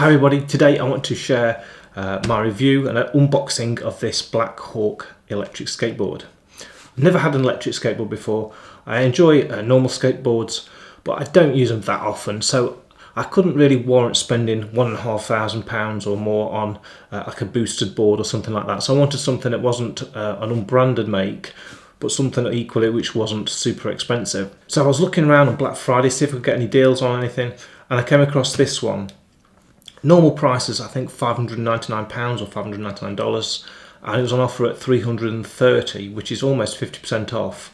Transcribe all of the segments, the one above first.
Hi everybody, today I want to share my review and an unboxing of this Black Hawk electric skateboard. I've never had an electric skateboard before. I enjoy normal skateboards, but I don't use them that often, so I couldn't really warrant spending £1,500 or more on like a boosted board or something like that. So I wanted something that wasn't an unbranded make, but something equally which wasn't super expensive. So I was looking around on Black Friday, see if I could get any deals on anything, and I came across this one. Normal price is I think £599 or $599, and it was on offer at $330, which is almost 50% off.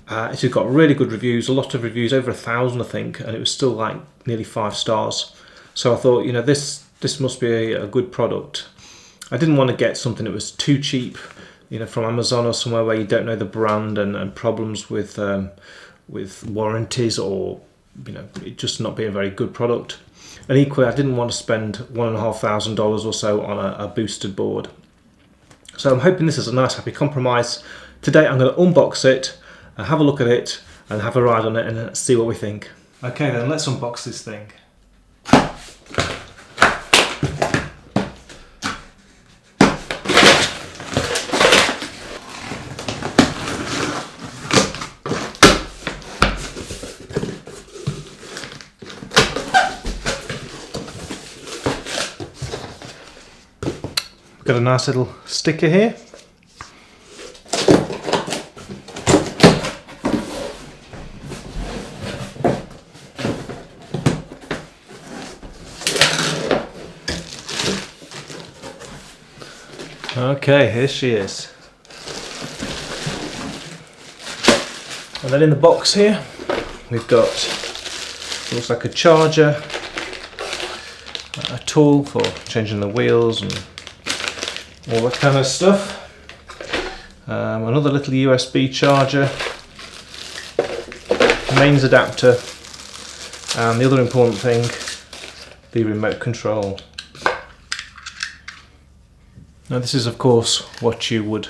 It's got really good reviews, a lot of reviews, over 1,000 I think, and it was still like nearly 5 stars. So I thought, you know, this must be a good product. I didn't want to get something that was too cheap, you know, from Amazon or somewhere where you don't know the brand and problems with warranties, or, you know, it just not being a very good product. And equally, I didn't want to spend $1,500 or so on a boosted board. So I'm hoping this is a nice happy compromise. Today I'm going to unbox it, have a look at it, and have a ride on it and see what we think. Okay then, let's unbox this thing. Got a nice little sticker here. Okay, here she is. And then in the box here, we've got, looks like a charger, a tool for changing the wheels and all that kind of stuff. Another little USB charger, mains adapter, and the other important thing, the remote control. Now this is of course what you would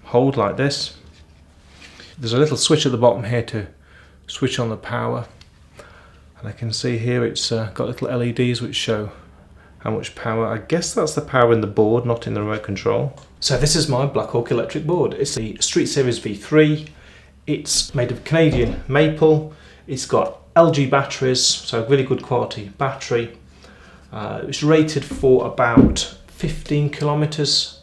hold like this. There's a little switch at the bottom here to switch on the power, and I can see here it's got little LEDs which show how much power. I guess that's the power in the board, not in the remote control. So this is my Black Hawk electric board. It's the Street Series V3. It's made of Canadian maple. It's got LG batteries, so really good quality battery. It's rated for about 15 kilometers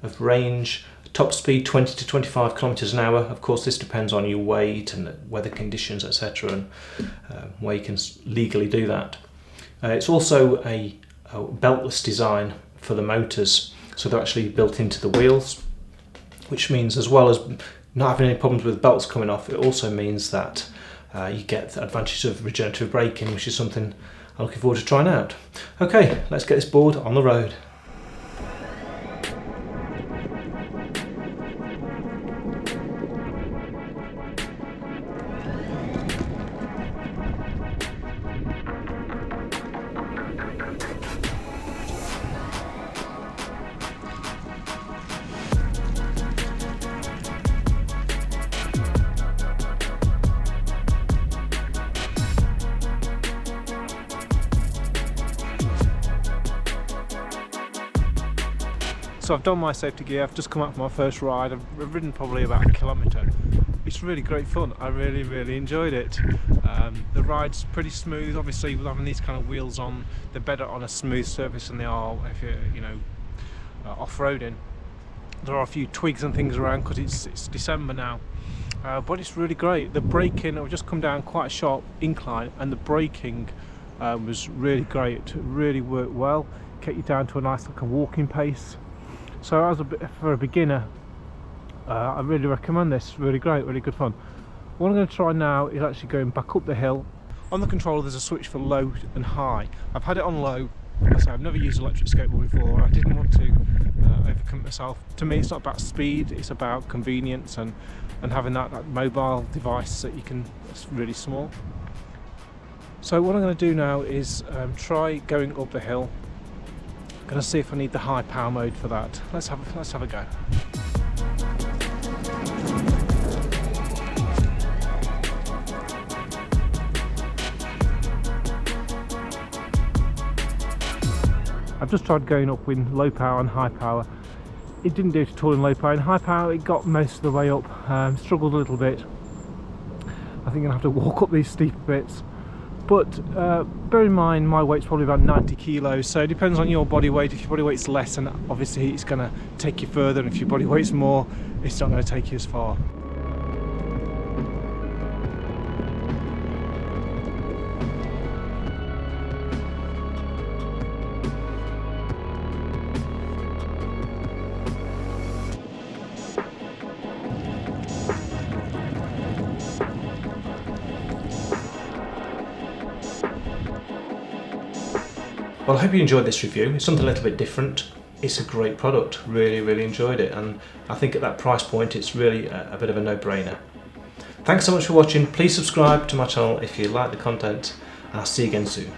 of range. Top speed 20 to 25 kilometers an hour. Of course, this depends on your weight and weather conditions, etc., and where you can legally do that. It's also a beltless design for the motors, so they're actually built into the wheels, which means, as well as not having any problems with belts coming off, it also means that you get the advantage of regenerative braking, which is something I'm looking forward to trying out. Okay, let's get this board on the road. So I've done my safety gear, I've just come out for my first ride, I've ridden probably about a kilometre. It's really great fun, I really enjoyed it. The ride's pretty smooth. Obviously with having these kind of wheels on, they're better on a smooth surface than they are if you're, you know, off-roading. There are a few twigs and things around because it's December now, but it's really great. The braking, I've just come down quite a sharp incline, and the braking was really great. It really worked well, kept you down to a nice like a walking pace. So for a beginner, I really recommend this. Really great, really good fun. What I'm going to try now is actually going back up the hill. On the controller there's a switch for low and high. I've had it on low. So I've never used an electric skateboard before. I didn't want to overcommit myself. To me it's not about speed, it's about convenience and having that mobile device that you can, it's really small. So what I'm going to do now is try going up the hill. I'm going to see if I need the high power mode for that. Let's have a go. I've just tried going up in low power and high power. It didn't do it at all in low power. In high power it got most of the way up, struggled a little bit. I think I'm going to have to walk up these steep bits. But bear in mind my weight's probably about 90 kilos, so it depends on your body weight. If your body weight's less, then obviously it's going to take you further, and if your body weight's more, it's not going to take you as far. Well, I hope you enjoyed this review. It's something a little bit different. It's a great product. Really enjoyed it, and I think at that price point it's really a bit of a no-brainer. Thanks so much for watching. Please subscribe to my channel if you like the content, and I'll see you again soon.